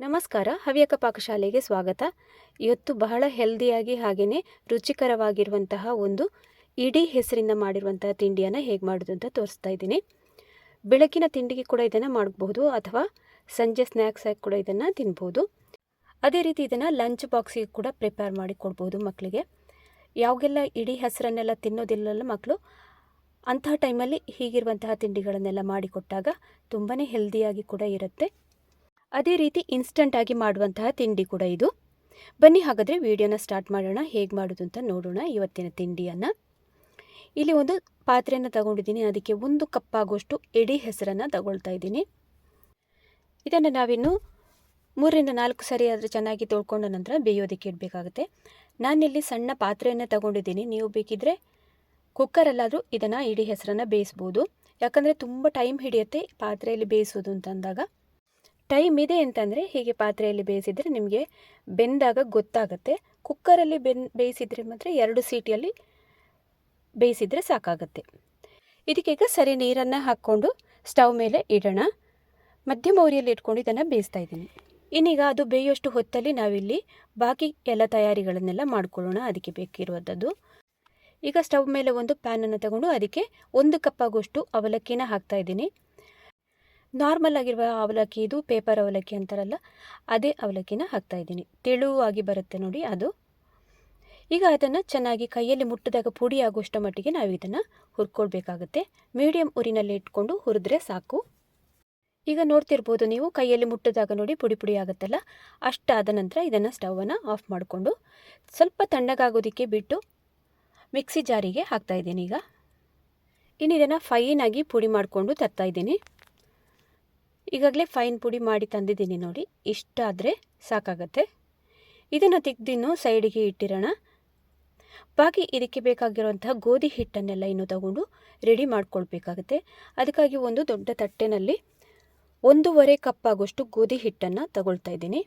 ನಮಸ್ಕಾರ. ಹವ್ಯಕ ಪಾಕಶಾಲೆಗೆ ಸ್ವಾಗತ. ಇವತ್ತು ಬಹಳ ಹೆಲ್ದಿಯಾಗಿ ಹಾಗೆಯೇ ರುಚಿಕರವಾಗಿರುವಂತಹ ಒಂದು ಇಡೀ ಹೆಸರಿಂದ ಮಾಡಿರುವಂತಹ ತಿಂಡಿಯನ್ನು ಹೇಗೆ ಮಾಡೋದು ಅಂತ ತೋರಿಸ್ತಾ ಇದ್ದೀನಿ. ಬೆಳಗಿನ ತಿಂಡಿಗೆ ಕೂಡ ಇದನ್ನು ಮಾಡಬಹುದು ಅಥವಾ ಸಂಜೆ ಸ್ನ್ಯಾಕ್ಸ್ ಆಗಿ ಕೂಡ ಇದನ್ನು ತಿನ್ಬೋದು. ಅದೇ ರೀತಿ ಇದನ್ನು ಲಂಚ್ ಬಾಕ್ಸಿಗೆ ಕೂಡ ಪ್ರಿಪೇರ್ ಮಾಡಿ ಕೊಡ್ಬೋದು ಮಕ್ಕಳಿಗೆ. ಯಾವಾಗೆಲ್ಲ ಇಡೀ ಹೆಸರನ್ನೆಲ್ಲ ತಿನ್ನೋದಿಲ್ಲಲ್ಲ ಮಕ್ಕಳು, ಅಂತಹ ಟೈಮಲ್ಲಿ ಹೀಗಿರುವಂತಹ ತಿಂಡಿಗಳನ್ನೆಲ್ಲ ಮಾಡಿಕೊಟ್ಟಾಗ ತುಂಬಾ ಹೆಲ್ದಿಯಾಗಿ ಕೂಡ ಇರುತ್ತೆ. ಅದೇ ರೀತಿ ಇನ್ಸ್ಟಂಟಾಗಿ ಮಾಡುವಂತಹ ತಿಂಡಿ ಕೂಡ ಇದು. ಬನ್ನಿ ಹಾಗಾದರೆ ವಿಡಿಯೋನ ಸ್ಟಾರ್ಟ್ ಮಾಡೋಣ. ಹೇಗೆ ಮಾಡೋದು ಅಂತ ನೋಡೋಣ ಇವತ್ತಿನ ತಿಂಡಿಯನ್ನು. ಇಲ್ಲಿ ಒಂದು ಪಾತ್ರೆಯನ್ನು ತಗೊಂಡಿದ್ದೀನಿ. ಅದಕ್ಕೆ 1 ಕಪ್ ಆಗುವಷ್ಟು ಎಡಿ ಹೆಸರನ್ನು ತಗೊಳ್ತಾ ಇದ್ದೀನಿ. ಇದನ್ನು ನಾವಿನ್ನು 3ರಿಂದ 4 ಸರಿ ಆದರೆ ಚೆನ್ನಾಗಿ ತೊಳ್ಕೊಂಡ ನಂತರ ಬೇಯೋದಕ್ಕೆ ಇಡಬೇಕಾಗುತ್ತೆ. ನಾನಿಲ್ಲಿ ಸಣ್ಣ ಪಾತ್ರೆಯನ್ನು ತಗೊಂಡಿದ್ದೀನಿ. ನೀವು ಬೇಕಿದ್ದರೆ ಕುಕ್ಕರಲ್ಲಾದರೂ ಇದನ್ನು ಇಡೀ ಹೆಸರನ್ನು ಬೇಯಿಸ್ಬೋದು. ಯಾಕಂದರೆ ತುಂಬ ಟೈಮ್ ಹಿಡಿಯುತ್ತೆ ಪಾತ್ರೆಯಲ್ಲಿ ಬೇಯಿಸೋದು ಅಂತಂದಾಗ. ಟೈಮ್ ಇದೆ ಅಂತಂದರೆ ಹೀಗೆ ಪಾತ್ರೆಯಲ್ಲಿ ಬೇಯಿಸಿದರೆ ನಿಮಗೆ ಬೆಂದಾಗ ಗೊತ್ತಾಗುತ್ತೆ. ಕುಕ್ಕರಲ್ಲಿ ಬೇಯಿಸಿದರೆ ಮಾತ್ರ 2 ಸೀಟಿಯಲ್ಲಿ ಬೇಯಿಸಿದರೆ ಸಾಕಾಗುತ್ತೆ. ಇದಕ್ಕೀಗ ಸರಿ ನೀರನ್ನು ಹಾಕ್ಕೊಂಡು ಸ್ಟವ್ ಮೇಲೆ ಇಡೋಣ. ಮಧ್ಯಮ ಉರಿಯಲ್ಲಿ ಇಟ್ಕೊಂಡು ಇದನ್ನು ಬೇಯಿಸ್ತಾ ಇದ್ದೀನಿ. ಇನ್ನೀಗ ಅದು ಬೇಯೋಷ್ಟು ಹೊತ್ತಲ್ಲಿ ನಾವಿಲ್ಲಿ ಬಾಕಿ ಎಲ್ಲ ತಯಾರಿಗಳನ್ನೆಲ್ಲ ಮಾಡ್ಕೊಳ್ಳೋಣ. ಅದಕ್ಕೆ ಬೇಕಿರುವಂಥದ್ದು, ಈಗ ಸ್ಟವ್ ಮೇಲೆ ಒಂದು ಪ್ಯಾನನ್ನು ತಗೊಂಡು ಅದಕ್ಕೆ 1 ಕಪ್ ಆಗುವಷ್ಟು ಅವಲಕ್ಕಿನ ಹಾಕ್ತಾ ಇದ್ದೀನಿ. ನಾರ್ಮಲ್ ಆಗಿರುವ ಅವಲಕ್ಕಿ, ಇದು ಪೇಪರ್ ಅವಲಕ್ಕಿ ಅಂತಾರಲ್ಲ, ಅದೇ ಅವಲಕ್ಕಿನ ಹಾಕ್ತಾಯಿದ್ದೀನಿ. ತೆಳುವಾಗಿ ಬರುತ್ತೆ ನೋಡಿ ಅದು. ಈಗ ಅದನ್ನು ಚೆನ್ನಾಗಿ ಕೈಯಲ್ಲಿ ಮುಟ್ಟಿದಾಗ ಪುಡಿ ಆಗುವಷ್ಟು ಮಟ್ಟಿಗೆ ನಾವು ಇದನ್ನು ಹುರ್ಕೊಳ್ಬೇಕಾಗುತ್ತೆ. ಮೀಡಿಯಮ್ ಉರಿನಲ್ಲಿ ಇಟ್ಕೊಂಡು ಹುರಿದ್ರೆ ಸಾಕು. ಈಗ ನೋಡ್ತಿರ್ಬೋದು ನೀವು, ಕೈಯಲ್ಲಿ ಮುಟ್ಟಿದಾಗ ನೋಡಿ ಪುಡಿ ಪುಡಿ ಆಗುತ್ತಲ್ಲ, ಅಷ್ಟಾದ ನಂತರ ಇದನ್ನು ಸ್ಟವನ್ನು ಆಫ್ ಮಾಡಿಕೊಂಡು ಸ್ವಲ್ಪ ತಣ್ಣಗಾಗೋದಕ್ಕೆ ಬಿಟ್ಟು ಮಿಕ್ಸಿ ಜಾರಿಗೆ ಹಾಕ್ತಾಯಿದ್ದೀನಿ. ಈಗ ಇನ್ನು ಇದನ್ನು ಫೈನಾಗಿ ಪುಡಿ ಮಾಡಿಕೊಂಡು ತರ್ತಾಯಿದ್ದೀನಿ. ಈಗಾಗಲೇ ಫೈನ್ ಪುಡಿ ಮಾಡಿ ತಂದಿದ್ದೀನಿ ನೋಡಿ, ಇಷ್ಟಾದರೆ ಸಾಕಾಗತ್ತೆ. ಇದನ್ನು ತೆಗೆದಿನ್ನು ಸೈಡಿಗೆ ಇಟ್ಟಿರೋಣ. ಬಾಕಿ ಇದಕ್ಕೆ ಬೇಕಾಗಿರುವಂತಹ ಗೋಧಿ ಹಿಟ್ಟನ್ನೆಲ್ಲ ಇನ್ನು ತಗೊಂಡು ರೆಡಿ ಮಾಡ್ಕೊಳ್ಬೇಕಾಗತ್ತೆ. ಅದಕ್ಕಾಗಿ ಒಂದು ದೊಡ್ಡ ತಟ್ಟೆನಲ್ಲಿ 1.5 ಕಪ್ ಆಗುವಷ್ಟು ಗೋಧಿ ಹಿಟ್ಟನ್ನು ತಗೊಳ್ತಾ ಇದ್ದೀನಿ.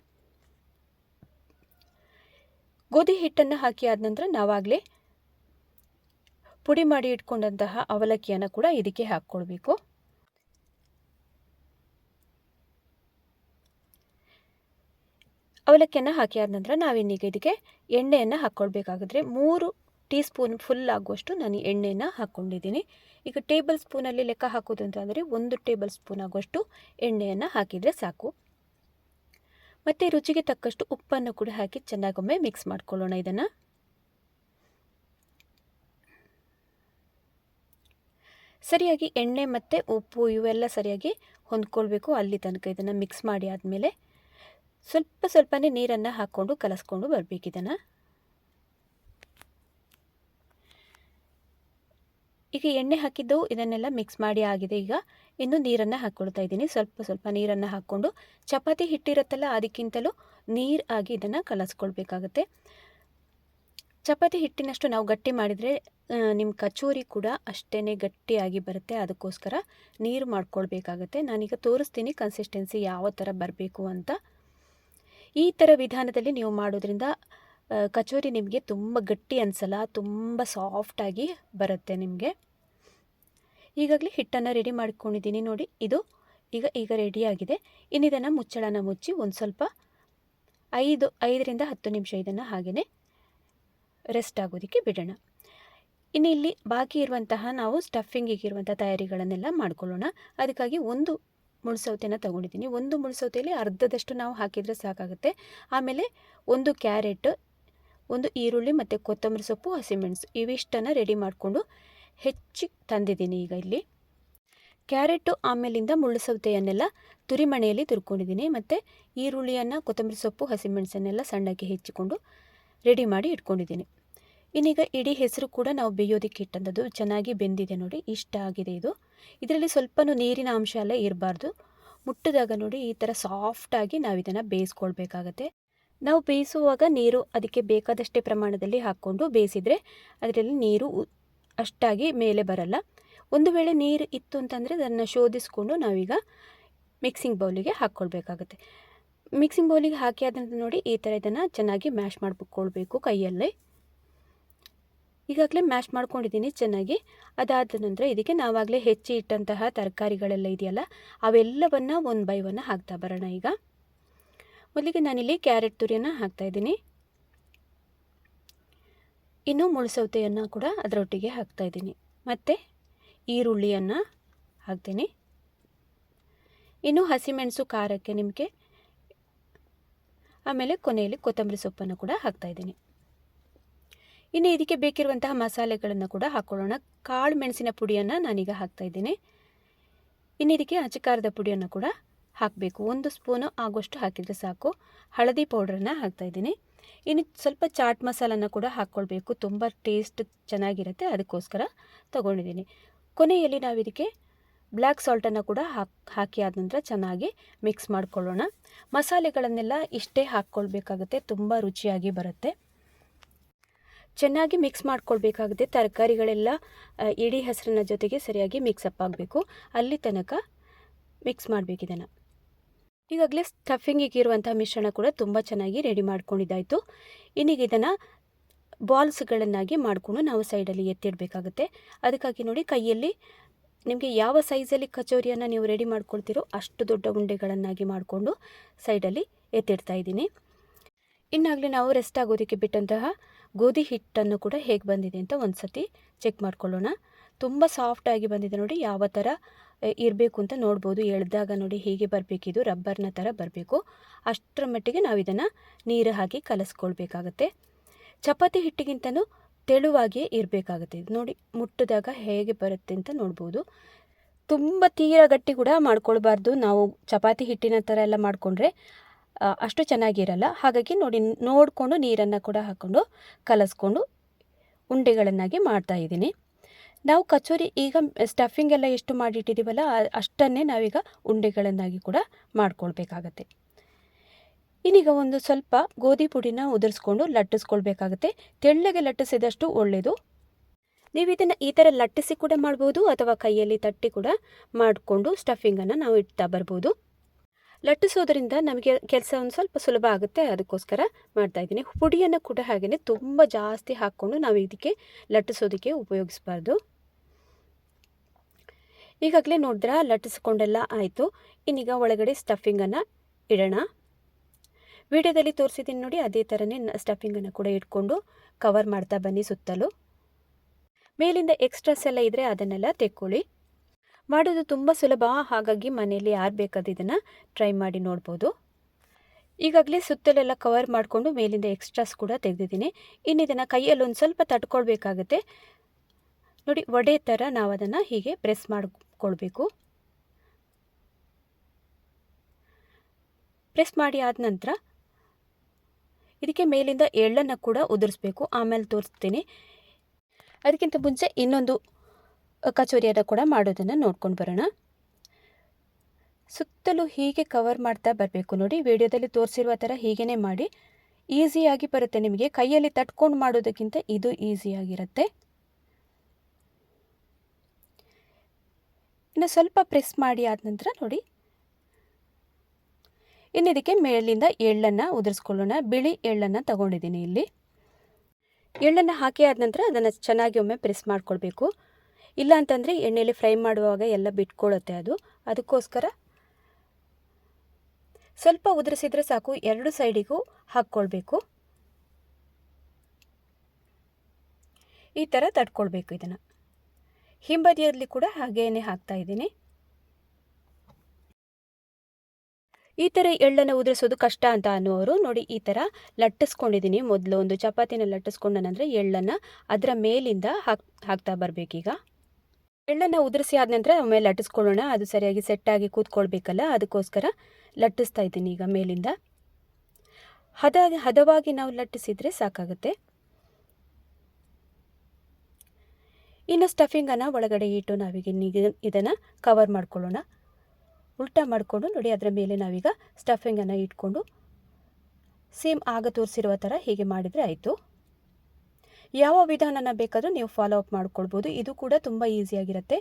ಗೋಧಿ ಹಿಟ್ಟನ್ನು ಹಾಕಿ ಆದ ನಂತರ ನಾವಾಗಲೇ ಪುಡಿ ಮಾಡಿ ಇಟ್ಕೊಂಡಂತಹ ಅವಲಕ್ಕಿಯನ್ನು ಕೂಡ ಇದಕ್ಕೆ ಹಾಕ್ಕೊಳ್ಬೇಕು. ಅವಲಕ್ಕಿಯನ್ನು ಹಾಕಿ ಆದ ನಂತರ ನಾವಿನ್ನೀಗ ಇದಕ್ಕೆ ಎಣ್ಣೆಯನ್ನು ಹಾಕ್ಕೊಳ್ಬೇಕಾಗಿದ್ರೆ 3 ಟೀ ಸ್ಪೂನ್ ಫುಲ್ ಆಗುವಷ್ಟು ನಾನು ಎಣ್ಣೆಯನ್ನು ಹಾಕ್ಕೊಂಡಿದ್ದೀನಿ. ಈಗ ಟೇಬಲ್ ಸ್ಪೂನಲ್ಲಿ ಲೆಕ್ಕ ಹಾಕೋದು ಅಂತಂದರೆ 1 ಟೇಬಲ್ ಸ್ಪೂನ್ ಆಗುವಷ್ಟು ಎಣ್ಣೆಯನ್ನು ಹಾಕಿದರೆ ಸಾಕು. ಮತ್ತು ರುಚಿಗೆ ತಕ್ಕಷ್ಟು ಉಪ್ಪನ್ನು ಕೂಡ ಹಾಕಿ ಚೆನ್ನಾಗೊಮ್ಮೆ ಮಿಕ್ಸ್ ಮಾಡ್ಕೊಳ್ಳೋಣ. ಇದನ್ನು ಸರಿಯಾಗಿ ಎಣ್ಣೆ ಮತ್ತು ಉಪ್ಪು ಇವೆಲ್ಲ ಸರಿಯಾಗಿ ಹೊಂದ್ಕೊಳ್ಬೇಕು. ಅಲ್ಲಿ ತನಕ ಇದನ್ನು ಮಿಕ್ಸ್ ಮಾಡಿ ಆದಮೇಲೆ ಸ್ವಲ್ಪನೇ ನೀರನ್ನು ಹಾಕ್ಕೊಂಡು ಕಲಸ್ಕೊಂಡು ಬರಬೇಕು. ಇದನ್ನು ಈಗ ಎಣ್ಣೆ ಹಾಕಿದ್ದು ಇದನ್ನೆಲ್ಲ ಮಿಕ್ಸ್ ಮಾಡಿ ಆಗಿದೆ. ಈಗ ಇನ್ನು ನೀರನ್ನು ಹಾಕ್ಕೊಳ್ತಾ ಇದ್ದೀನಿ. ಸ್ವಲ್ಪ ನೀರನ್ನು ಹಾಕ್ಕೊಂಡು ಚಪಾತಿ ಹಿಟ್ಟಿರುತ್ತಲ್ಲ, ಅದಕ್ಕಿಂತಲೂ ನೀರು ಆಗಿ ಇದನ್ನು ಕಲಸ್ಕೊಳ್ಬೇಕಾಗತ್ತೆ. ಚಪಾತಿ ಹಿಟ್ಟಿನಷ್ಟು ನಾವು ಗಟ್ಟಿ ಮಾಡಿದರೆ ನಿಮ್ಮ ಕಚೋರಿ ಕೂಡ ಅಷ್ಟೇ ಗಟ್ಟಿಯಾಗಿ ಬರುತ್ತೆ. ಅದಕ್ಕೋಸ್ಕರ ನೀರು ಮಾಡ್ಕೊಳ್ಬೇಕಾಗತ್ತೆ. ನಾನೀಗ ತೋರಿಸ್ತೀನಿ ಕನ್ಸಿಸ್ಟೆನ್ಸಿ ಯಾವ ಥರ ಬರಬೇಕು ಅಂತ. ಈ ಥರ ವಿಧಾನದಲ್ಲಿ ನೀವು ಮಾಡೋದ್ರಿಂದ ಕಚೋರಿ ನಿಮಗೆ ತುಂಬ ಗಟ್ಟಿ ಅನಿಸಲ್ಲ, ತುಂಬ ಸಾಫ್ಟಾಗಿ ಬರುತ್ತೆ ನಿಮಗೆ. ಈಗಾಗಲೇ ಹಿಟ್ಟನ್ನು ರೆಡಿ ಮಾಡ್ಕೊಂಡಿದ್ದೀನಿ ನೋಡಿ. ಇದು ಈಗ ರೆಡಿಯಾಗಿದೆ. ಇನ್ನು ಇದನ್ನು ಮುಚ್ಚಳನ ಮುಚ್ಚಿ ಒಂದು ಸ್ವಲ್ಪ 5ರಿಂದ 10 ನಿಮಿಷ ಇದನ್ನು ಹಾಗೆಯೇ ರೆಸ್ಟ್ ಆಗೋದಕ್ಕೆ ಬಿಡೋಣ. ಇನ್ನು ಇಲ್ಲಿ ಬಾಕಿ ಇರುವಂತಹ ನಾವು ಸ್ಟಫಿಂಗಿಗಿರುವಂಥ ತಯಾರಿಗಳನ್ನೆಲ್ಲ ಮಾಡ್ಕೊಳ್ಳೋಣ. ಅದಕ್ಕಾಗಿ ಒಂದು ಮುಳ್ಸೌತೆನ ತಗೊಂಡಿದ್ದೀನಿ. ಒಂದು ಮುಳ್ಸೌತೆಯಲ್ಲಿ ಅರ್ಧದಷ್ಟು ನಾವು ಹಾಕಿದರೆ ಸಾಕಾಗುತ್ತೆ. ಆಮೇಲೆ 1 ಕ್ಯಾರೆಟ್, 1 ಈರುಳ್ಳಿ ಮತ್ತು ಕೊತ್ತಂಬರಿ ಸೊಪ್ಪು, ಹಸಿಮೆಣಸು ಇವಿಷ್ಟನ್ನು ರೆಡಿ ಮಾಡಿಕೊಂಡು ಹೆಚ್ಚಿ ತಂದಿದ್ದೀನಿ. ಈಗ ಇಲ್ಲಿ ಕ್ಯಾರೆಟು ಆಮೇಲಿಂದ ಮುಳ್ಳುಸೌತೆಯನ್ನೆಲ್ಲ ತುರಿಮಣೆಯಲ್ಲಿ ತುರ್ಕೊಂಡಿದ್ದೀನಿ. ಮತ್ತು ಈರುಳ್ಳಿಯನ್ನು, ಕೊತ್ತಂಬರಿ ಸೊಪ್ಪು, ಹಸಿಮೆಣಸನ್ನೆಲ್ಲ ಸಣ್ಣಕ್ಕೆ ಹೆಚ್ಚಿಕೊಂಡು ರೆಡಿ ಮಾಡಿ ಇಟ್ಕೊಂಡಿದ್ದೀನಿ. ಇನ್ನೀಗ ಇಡೀ ಹೆಸರು ಕೂಡ ನಾವು ಬೇಯೋದಕ್ಕೆ ಇಟ್ಟಂಥದ್ದು ಚೆನ್ನಾಗಿ ಬೆಂದಿದೆ ನೋಡಿ, ಇಷ್ಟ ಆಗಿದೆ ಇದು. ಇದರಲ್ಲಿ ಸ್ವಲ್ಪನೂ ನೀರಿನ ಅಂಶ ಎಲ್ಲ ಇರಬಾರ್ದು. ಮುಟ್ಟಿದಾಗ ನೋಡಿ ಈ ಥರ ಸಾಫ್ಟಾಗಿ ನಾವು ಇದನ್ನು ಬೇಯಿಸ್ಕೊಳ್ಬೇಕಾಗತ್ತೆ. ನಾವು ಬೇಯಿಸುವಾಗ ನೀರು ಅದಕ್ಕೆ ಬೇಕಾದಷ್ಟೇ ಪ್ರಮಾಣದಲ್ಲಿ ಹಾಕ್ಕೊಂಡು ಬೇಯಿಸಿದರೆ ಅದರಲ್ಲಿ ನೀರು ಅಷ್ಟಾಗಿ ಮೇಲೆ ಬರಲ್ಲ. ಒಂದು ವೇಳೆ ನೀರು ಇತ್ತು ಅಂತಂದರೆ ಅದನ್ನು ಶೋಧಿಸ್ಕೊಂಡು ನಾವೀಗ ಮಿಕ್ಸಿಂಗ್ ಬೌಲಿಗೆ ಹಾಕ್ಕೊಳ್ಬೇಕಾಗತ್ತೆ. ಮಿಕ್ಸಿಂಗ್ ಬೌಲಿಗೆ ಹಾಕಿ ಆದಂತ ನೋಡಿ ಈ ಥರ ಇದನ್ನು ಚೆನ್ನಾಗಿ ಮ್ಯಾಶ್ ಮಾಡಿಕೊಳ್ಬೇಕು ಕೈಯಲ್ಲೇ. ಈಗಾಗಲೇ ಮ್ಯಾಶ್ ಮಾಡ್ಕೊಂಡಿದ್ದೀನಿ ಚೆನ್ನಾಗಿ. ಅದಾದ ನಂತರ ಇದಕ್ಕೆ ನಾವಾಗಲೇ ಹೆಚ್ಚಿ ಇಟ್ಟಂತಹ ತರಕಾರಿಗಳೆಲ್ಲ ಇದೆಯಲ್ಲ, ಅವೆಲ್ಲವನ್ನು 1 ಬೈ 1 ಹಾಕ್ತಾ ಬರೋಣ. ಈಗ ಮೊದಲಿಗೆ ನಾನಿಲ್ಲಿ ಕ್ಯಾರೆಟ್ ತುರಿಯನ್ನು ಹಾಕ್ತಾಯಿದ್ದೀನಿ. ಇನ್ನು ಮುಳ್ಸೌತೆಯನ್ನು ಕೂಡ ಅದರೊಟ್ಟಿಗೆ ಹಾಕ್ತಾಯಿದ್ದೀನಿ. ಮತ್ತು ಈರುಳ್ಳಿಯನ್ನು ಹಾಕ್ತೀನಿ. ಇನ್ನು ಹಸಿಮೆಣಸು ಖಾರಕ್ಕೆ ನಿಮಗೆ, ಆಮೇಲೆ ಕೊನೆಯಲ್ಲಿ ಕೊತ್ತಂಬರಿ ಸೊಪ್ಪನ್ನು ಕೂಡ ಹಾಕ್ತಾಯಿದ್ದೀನಿ. ಇನ್ನು ಇದಕ್ಕೆ ಬೇಕಿರುವಂತಹ ಮಸಾಲೆಗಳನ್ನು ಕೂಡ ಹಾಕ್ಕೊಳ್ಳೋಣ. ಕಾಳು ಮೆಣಸಿನ ಪುಡಿಯನ್ನು ನಾನೀಗ ಹಾಕ್ತಾಯಿದ್ದೀನಿ. ಇನ್ನು ಇದಕ್ಕೆ ಅಚ್ಚಕಾರದ ಪುಡಿಯನ್ನು ಕೂಡ ಹಾಕಬೇಕು. 1 ಸ್ಪೂನು ಆಗುವಷ್ಟು ಹಾಕಿದರೆ ಸಾಕು. ಹಳದಿ ಪೌಡ್ರನ್ನು ಹಾಕ್ತಾಯಿದ್ದೀನಿ. ಇನ್ನು ಸ್ವಲ್ಪ ಚಾಟ್ ಮಸಾಲನ್ನು ಕೂಡ ಹಾಕ್ಕೊಳ್ಬೇಕು. ತುಂಬ ಟೇಸ್ಟ್ ಚೆನ್ನಾಗಿರುತ್ತೆ, ಅದಕ್ಕೋಸ್ಕರ ತೊಗೊಂಡಿದ್ದೀನಿ. ಕೊನೆಯಲ್ಲಿ ನಾವು ಇದಕ್ಕೆ ಬ್ಲ್ಯಾಕ್ ಸಾಲ್ಟನ್ನು ಕೂಡ ಹಾಕಿ ಆದ ನಂತರ ಚೆನ್ನಾಗಿ ಮಿಕ್ಸ್ ಮಾಡಿಕೊಳ್ಳೋಣ. ಮಸಾಲೆಗಳನ್ನೆಲ್ಲ ಇಷ್ಟೇ ಹಾಕ್ಕೊಳ್ಬೇಕಾಗುತ್ತೆ, ತುಂಬ ರುಚಿಯಾಗಿ ಬರುತ್ತೆ. ಚೆನ್ನಾಗಿ ಮಿಕ್ಸ್ ಮಾಡ್ಕೊಳ್ಬೇಕಾಗುತ್ತೆ. ತರಕಾರಿಗಳೆಲ್ಲ ಇಡೀ ಹೆಸರಿನ ಜೊತೆಗೆ ಸರಿಯಾಗಿ ಮಿಕ್ಸಪ್ ಆಗಬೇಕು. ಅಲ್ಲಿ ತನಕ ಮಿಕ್ಸ್ ಮಾಡಬೇಕು ಇದನ್ನು. ಈಗಾಗಲೇ ಸ್ಟಫಿಂಗಿಗೆ ಇರುವಂಥ ಮಿಶ್ರಣ ಕೂಡ ತುಂಬ ಚೆನ್ನಾಗಿ ರೆಡಿ ಮಾಡ್ಕೊಂಡಿದ್ದಾಯಿತು. ಇನ್ನೀಗ ಇದನ್ನು ಬಾಲ್ಸ್ಗಳನ್ನಾಗಿ ಮಾಡಿಕೊಂಡು ನಾವು ಸೈಡಲ್ಲಿ ಎತ್ತಿಡಬೇಕಾಗುತ್ತೆ. ಅದಕ್ಕಾಗಿ ನೋಡಿ, ಕೈಯಲ್ಲಿ ನಿಮಗೆ ಯಾವ ಸೈಜಲ್ಲಿ ಕಚೋರಿಯನ್ನು ನೀವು ರೆಡಿ ಮಾಡ್ಕೊಳ್ತೀರೋ ಅಷ್ಟು ದೊಡ್ಡ ಉಂಡೆಗಳನ್ನಾಗಿ ಮಾಡಿಕೊಂಡು ಸೈಡಲ್ಲಿ ಎತ್ತಿಡ್ತಾ ಇದ್ದೀನಿ. ಇನ್ನಾಗಲೇ ನಾವು ರೆಸ್ಟ್ ಆಗೋದಕ್ಕೆ ಬಿಟ್ಟಂತಹ ಗೋಧಿ ಹಿಟ್ಟನ್ನು ಕೂಡ ಹೇಗೆ ಬಂದಿದೆ ಅಂತ ಒಂದು ಸತಿ ಚೆಕ್ ಮಾಡ್ಕೊಳ್ಳೋಣ. ತುಂಬ ಸಾಫ್ಟಾಗಿ ಬಂದಿದೆ ನೋಡಿ. ಯಾವ ಥರ ಇರಬೇಕು ಅಂತ ನೋಡ್ಬೋದು. ಎಳೆದಾಗ ನೋಡಿ ಹೀಗೆ ಬರಬೇಕಿದು, ರಬ್ಬರ್ನ ಥರ ಬರಬೇಕು. ಅಷ್ಟರ ಮಟ್ಟಿಗೆ ನಾವು ಇದನ್ನು ನೀರು ಹಾಕಿ ಕಲಸ್ಕೊಳ್ಬೇಕಾಗತ್ತೆ. ಚಪಾತಿ ಹಿಟ್ಟಿಗಿಂತನೂ ತೆಳುವಾಗಿಯೇ ಇರಬೇಕಾಗುತ್ತೆ. ಇದು ನೋಡಿ, ಮುಟ್ಟಿದಾಗ ಹೇಗೆ ಬರುತ್ತೆ ಅಂತ ನೋಡ್ಬೋದು. ತುಂಬ ತೀರ ಗಟ್ಟಿ ಕೂಡ ಮಾಡ್ಕೊಳ್ಬಾರ್ದು. ನಾವು ಚಪಾತಿ ಹಿಟ್ಟಿನ ಥರ ಎಲ್ಲ ಮಾಡಿಕೊಂಡ್ರೆ ಅಷ್ಟು ಚೆನ್ನಾಗಿರಲ್ಲ. ಹಾಗಾಗಿ ನೋಡಿಕೊಂಡು ನೀರನ್ನು ಕೂಡ ಹಾಕ್ಕೊಂಡು ಕಲಸ್ಕೊಂಡು ಉಂಡೆಗಳನ್ನಾಗಿ ಮಾಡ್ತಾಯಿದ್ದೀನಿ. ನಾವು ಕಚೋರಿ ಈಗ ಸ್ಟಫಿಂಗ್ ಎಲ್ಲ ಎಷ್ಟು ಮಾಡಿಟ್ಟಿದ್ದೀವಲ್ಲ ಅಷ್ಟನ್ನೇ ನಾವೀಗ ಉಂಡೆಗಳನ್ನಾಗಿ ಕೂಡ ಮಾಡ್ಕೊಳ್ಬೇಕಾಗತ್ತೆ. ಇನ್ನೀಗ ಒಂದು ಸ್ವಲ್ಪ ಗೋಧಿ ಪುಡಿನ ಉದುರಿಸ್ಕೊಂಡು ಲಟ್ಟಿಸ್ಕೊಳ್ಬೇಕಾಗತ್ತೆ. ತೆಳ್ಳಗೆ ಲಟ್ಟಿಸಿದಷ್ಟು ಒಳ್ಳೆಯದು. ನೀವು ಇದನ್ನು ಈ ಥರ ಲಟ್ಟಿಸಿ ಕೂಡ ಮಾಡ್ಬೋದು, ಅಥವಾ ಕೈಯಲ್ಲಿ ತಟ್ಟಿ ಕೂಡ ಮಾಡಿಕೊಂಡು ಸ್ಟಫಿಂಗನ್ನು ನಾವು ಇಡ್ತಾ ಬರ್ಬೋದು. ಲಟ್ಟಿಸೋದ್ರಿಂದ ನಮಗೆ ಕೆಲಸ ಒಂದು ಸ್ವಲ್ಪ ಸುಲಭ ಆಗುತ್ತೆ, ಅದಕ್ಕೋಸ್ಕರ ಮಾಡ್ತಾಯಿದ್ದೀನಿ. ಪುಡಿಯನ್ನು ಕೂಡ ಹಾಗೆಯೇ ತುಂಬ ಜಾಸ್ತಿ ಹಾಕ್ಕೊಂಡು ನಾವು ಇದಕ್ಕೆ ಲಟ್ಟಿಸೋದಕ್ಕೆ ಉಪಯೋಗಿಸಬಾರ್ದು. ಈಗಾಗಲೇ ನೋಡಿದ್ರೆ ಲಟ್ಟಿಸ್ಕೊಂಡೆಲ್ಲ ಆಯಿತು. ಇನ್ನೀಗ ಒಳಗಡೆ ಸ್ಟಫಿಂಗನ್ನು ಇಡೋಣ. ವಿಡಿಯೋದಲ್ಲಿ ತೋರಿಸಿದ್ದೀನಿ ನೋಡಿ, ಅದೇ ಥರನೇ ಸ್ಟಫಿಂಗನ್ನು ಕೂಡ ಇಟ್ಕೊಂಡು ಕವರ್ ಮಾಡ್ತಾ ಬನ್ನಿ ಸುತ್ತಲೂ. ಮೇಲಿಂದ ಎಕ್ಸ್ಟ್ರಾಸ್ ಎಲ್ಲ ಇದ್ದರೆ ಅದನ್ನೆಲ್ಲ ತೆಕ್ಕೊಳ್ಳಿ. ಮಾಡೋದು ತುಂಬ ಸುಲಭ, ಹಾಗಾಗಿ ಮನೆಯಲ್ಲಿ ಯಾರು ಬೇಕಾದ ಇದನ್ನು ಟ್ರೈ ಮಾಡಿ ನೋಡ್ಬೋದು. ಈಗಾಗಲೇ ಸುತ್ತಲೆಲ್ಲ ಕವರ್ ಮಾಡಿಕೊಂಡು ಮೇಲಿಂದ ಎಕ್ಸ್ಟ್ರಾಸ್ ಕೂಡ ತೆಗೆದಿದ್ದೀನಿ. ಇನ್ನು ಇದನ್ನು ಕೈಯಲ್ಲಿ ಒಂದು ಸ್ವಲ್ಪ ತಟ್ಕೊಳ್ಬೇಕಾಗತ್ತೆ ನೋಡಿ. ವಡೆ ಥರ ನಾವು ಅದನ್ನು ಹೀಗೆ ಪ್ರೆಸ್ ಮಾಡಿಕೊಳ್ಬೇಕು. ಪ್ರೆಸ್ ಮಾಡಿ ಆದ ನಂತರ ಇದಕ್ಕೆ ಮೇಲಿಂದ ಎಳ್ಳನ್ನು ಕೂಡ ಉದುರಿಸ್ಬೇಕು. ಆಮೇಲೆ ತೋರಿಸ್ತೀನಿ. ಅದಕ್ಕಿಂತ ಮುಂಚೆ ಇನ್ನೊಂದು ಕಚೋರಿಯನ್ನು ಕೂಡ ಮಾಡೋದನ್ನು ನೋಡ್ಕೊಂಡು ಬರೋಣ. ಸುತ್ತಲೂ ಹೀಗೆ ಕವರ್ ಮಾಡ್ತಾ ಬರಬೇಕು ನೋಡಿ. ವಿಡಿಯೋದಲ್ಲಿ ತೋರಿಸಿರುವ ಥರ ಹೀಗೇ ಮಾಡಿ. ಈಸಿಯಾಗಿ ಬರುತ್ತೆ ನಿಮಗೆ. ಕೈಯಲ್ಲಿ ತಟ್ಕೊಂಡು ಮಾಡೋದಕ್ಕಿಂತ ಇದು ಈಸಿಯಾಗಿರುತ್ತೆ. ಇನ್ನು ಸ್ವಲ್ಪ ಪ್ರೆಸ್ ಮಾಡಿ ಆದ ನಂತರ ನೋಡಿ, ಇನ್ನು ಇದಕ್ಕೆ ಮೇಲಿಂದ ಎಳ್ಳನ್ನು ಉದುರಿಸ್ಕೊಳ್ಳೋಣ. ಬಿಳಿ ಎಳ್ಳನ್ನು ತಗೊಂಡಿದ್ದೀನಿ ಇಲ್ಲಿ. ಎಳ್ಳನ್ನು ಹಾಕಿ ಆದ ನಂತರ ಅದನ್ನು ಚೆನ್ನಾಗಿ ಒಮ್ಮೆ ಪ್ರೆಸ್ ಮಾಡ್ಕೊಳ್ಬೇಕು. ಇಲ್ಲ ಅಂತಂದರೆ ಎಣ್ಣೆಯಲ್ಲಿ ಫ್ರೈ ಮಾಡುವಾಗ ಎಲ್ಲ ಬಿಟ್ಕೊಳ್ಳುತ್ತೆ ಅದು. ಅದಕ್ಕೋಸ್ಕರ ಸ್ವಲ್ಪ ಉದುರಿಸಿದ್ರೆ ಸಾಕು. ಎರಡು ಸೈಡಿಗೂ ಹಾಕ್ಕೊಳ್ಬೇಕು. ಈ ಥರ ತಟ್ಕೊಳ್ಬೇಕು ಇದನ್ನು. ಹಿಂಬದಿಯಲ್ಲಿ ಕೂಡ ಹಾಗೇನೆ ಹಾಕ್ತಾ ಇದ್ದೀನಿ. ಈ ಥರ ಎಳ್ಳನ್ನು ಉದುರಿಸೋದು ಕಷ್ಟ ಅಂತ ಅನ್ನುವರು ನೋಡಿ, ಈ ಥರ ಲಟ್ಟಿಸ್ಕೊಂಡಿದ್ದೀನಿ. ಮೊದಲು ಒಂದು ಚಪಾತಿನ ಲಟ್ಟಿಸ್ಕೊಂಡ ನಂತರ ಎಳ್ಳನ್ನು ಅದರ ಮೇಲಿಂದ ಹಾಕ್ತಾ ಬರಬೇಕೀಗ. ಎಳ್ಳನ್ನು ಉದುರಿಸಿ ಆದ ನಂತರ ಒಮ್ಮೆ ಲಟ್ಟಿಸ್ಕೊಳ್ಳೋಣ. ಅದು ಸರಿಯಾಗಿ ಸೆಟ್ಟಾಗಿ ಕೂತ್ಕೊಳ್ಬೇಕಲ್ಲ, ಅದಕ್ಕೋಸ್ಕರ ಲಟ್ಟಿಸ್ತಾ ಇದ್ದೀನಿ ಈಗ ಮೇಲಿಂದ. ಹದವಾಗಿ ನಾವು ಲಟ್ಟಿಸಿದರೆ ಸಾಕಾಗುತ್ತೆ. ಇನ್ನು ಸ್ಟಫಿಂಗನ್ನು ಒಳಗಡೆ ಇಟ್ಟು ನಾವೀಗ ಇದನ್ನು ಕವರ್ ಮಾಡ್ಕೊಳ್ಳೋಣ. ಉಲ್ಟಾ ಮಾಡಿಕೊಂಡು ನೋಡಿ, ಅದರ ಮೇಲೆ ನಾವೀಗ ಸ್ಟಫಿಂಗನ್ನು ಇಟ್ಕೊಂಡು ಸೇಮ್ ಆಗ ತೋರಿಸಿರುವ ಥರ ಹೀಗೆ ಮಾಡಿದರೆ ಆಯಿತು. ಯಾವ ವಿಧಾನನ ಬೇಕಾದರೂ ನೀವು ಫಾಲೋ ಅಪ್ ಮಾಡ್ಕೊಳ್ಬೋದು. ಇದು ಕೂಡ ತುಂಬ ಈಸಿಯಾಗಿರುತ್ತೆ.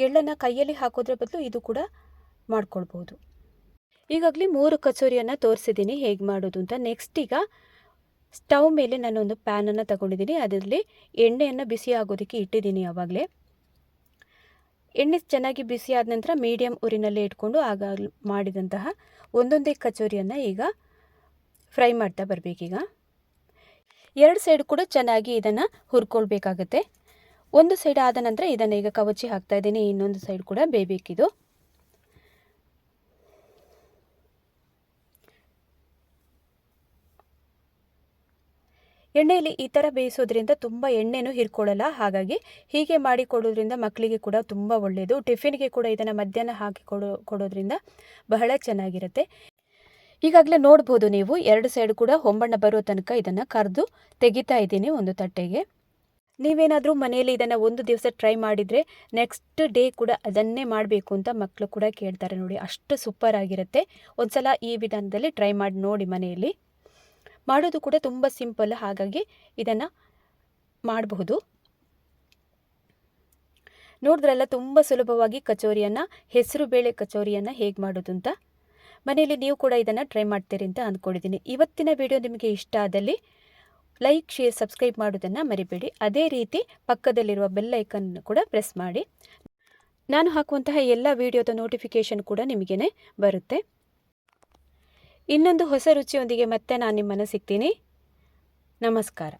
ಎಳ್ಳನ್ನು ಕೈಯಲ್ಲಿ ಹಾಕೋದ್ರ ಬದಲು ಇದು ಕೂಡ ಮಾಡ್ಕೊಳ್ಬೋದು. ಈಗಾಗಲೇ 3 ಕಚೋರಿಯನ್ನು ತೋರಿಸಿದ್ದೀನಿ ಹೇಗೆ ಮಾಡೋದು ಅಂತ. ನೆಕ್ಸ್ಟ್ ಈಗ ಸ್ಟವ್ ಮೇಲೆ ನಾನೊಂದು ಪ್ಯಾನನ್ನು ತಗೊಂಡಿದ್ದೀನಿ. ಅದರಲ್ಲಿ ಎಣ್ಣೆಯನ್ನು ಬಿಸಿ ಆಗೋದಕ್ಕೆ ಇಟ್ಟಿದ್ದೀನಿ ಆವಾಗಲೇ. ಎಣ್ಣೆ ಚೆನ್ನಾಗಿ ಬಿಸಿ ಆದ ನಂತರ ಮೀಡಿಯಮ್ ಉರಿನಲ್ಲೇ ಇಟ್ಕೊಂಡು ಆಗ ಮಾಡಿದಂತಹ ಒಂದೊಂದೇ ಕಚೋರಿಯನ್ನು ಈಗ ಫ್ರೈ ಮಾಡ್ತಾ ಬರಬೇಕೀಗ. ಎರಡು ಸೈಡ್ ಕೂಡ ಚೆನ್ನಾಗಿ ಇದನ್ನು ಹುರ್ಕೊಳ್ಬೇಕಾಗತ್ತೆ. ಒಂದು ಸೈಡ್ ಆದ ನಂತರ ಇದನ್ನು ಈಗ ಕವಚಿ ಹಾಕ್ತಾ ಇದ್ದೀನಿ. ಇನ್ನೊಂದು ಸೈಡ್ ಕೂಡ ಬೇಯಬೇಕಿದು. ಎಣ್ಣೆಯಲ್ಲಿ ಈ ಥರ ಬೇಯಿಸೋದ್ರಿಂದ ತುಂಬ ಎಣ್ಣೆನೂ ಹೀರ್ಕೊಳ್ಳಲ್ಲ. ಹಾಗಾಗಿ ಹೀಗೆ ಮಾಡಿ ಕೊಡೋದ್ರಿಂದ ಮಕ್ಕಳಿಗೆ ಕೂಡ ತುಂಬ ಒಳ್ಳೆಯದು. ಟಿಫಿನ್ಗೆ ಕೂಡ ಇದನ್ನು ಮಧ್ಯಾಹ್ನ ಹಾಕಿ ಕೊಡೋದ್ರಿಂದ ಬಹಳ ಚೆನ್ನಾಗಿರುತ್ತೆ. ಈಗಾಗಲೇ ನೋಡ್ಬೋದು ನೀವು, ಎರಡು ಸೈಡ್ ಕೂಡ ಹೊಂಬಣ್ಣ ಬರೋ ತನಕ ಇದನ್ನು ಕರೆದು ತೆಗಿತಾ ಇದ್ದೀನಿ ಒಂದು ತಟ್ಟೆಗೆ. ನೀವೇನಾದರೂ ಮನೆಯಲ್ಲಿ ಇದನ್ನು ಒಂದು ದಿವಸ ಟ್ರೈ ಮಾಡಿದರೆ ನೆಕ್ಸ್ಟ್ ಡೇ ಕೂಡ ಅದನ್ನೇ ಮಾಡಬೇಕು ಅಂತ ಮಕ್ಕಳು ಕೂಡ ಕೇಳ್ತಾರೆ ನೋಡಿ. ಅಷ್ಟು ಸೂಪರ್ ಆಗಿರುತ್ತೆ. ಒಂದು ಸಲ ಈ ವಿಧಾನದಲ್ಲಿ ಟ್ರೈ ಮಾಡಿ ನೋಡಿ ಮನೆಯಲ್ಲಿ. ಮಾಡೋದು ಕೂಡ ತುಂಬ ಸಿಂಪಲ್, ಹಾಗಾಗಿ ಇದನ್ನು ಮಾಡಬಹುದು. ನೋಡಿದ್ರಲ್ಲ ತುಂಬ ಸುಲಭವಾಗಿ ಕಚೋರಿಯನ್ನು, ಹೆಸರು ಬೇಳೆ ಕಚೋರಿಯನ್ನು ಹೇಗೆ ಮಾಡೋದು ಅಂತ. ಮನೆಯಲ್ಲಿ ನೀವು ಕೂಡ ಇದನ್ನು ಟ್ರೈ ಮಾಡ್ತೀರಿ ಅಂತ ಅಂದ್ಕೊಂಡಿದ್ದೀನಿ. ಇವತ್ತಿನ ವಿಡಿಯೋ ನಿಮಗೆ ಇಷ್ಟ ಆದಲ್ಲಿ ಲೈಕ್, ಶೇರ್, ಸಬ್ಸ್ಕ್ರೈಬ್ ಮಾಡೋದನ್ನು ಮರಿಬೇಡಿ. ಅದೇ ರೀತಿ ಪಕ್ಕದಲ್ಲಿರುವ ಬೆಲ್ ಐಕನ್ ಕೂಡ ಪ್ರೆಸ್ ಮಾಡಿ. ನಾನು ಹಾಕುವಂತಹ ಎಲ್ಲ ವಿಡಿಯೋದ ನೋಟಿಫಿಕೇಷನ್ ಕೂಡ ನಿಮಗೇ ಬರುತ್ತೆ. ಇನ್ನೊಂದು ಹೊಸ ರುಚಿಯೊಂದಿಗೆ ಮತ್ತೆ ನಾನು ನಿಮ್ಮನ್ನು ಸಿಗ್ತೀನಿ. ನಮಸ್ಕಾರ.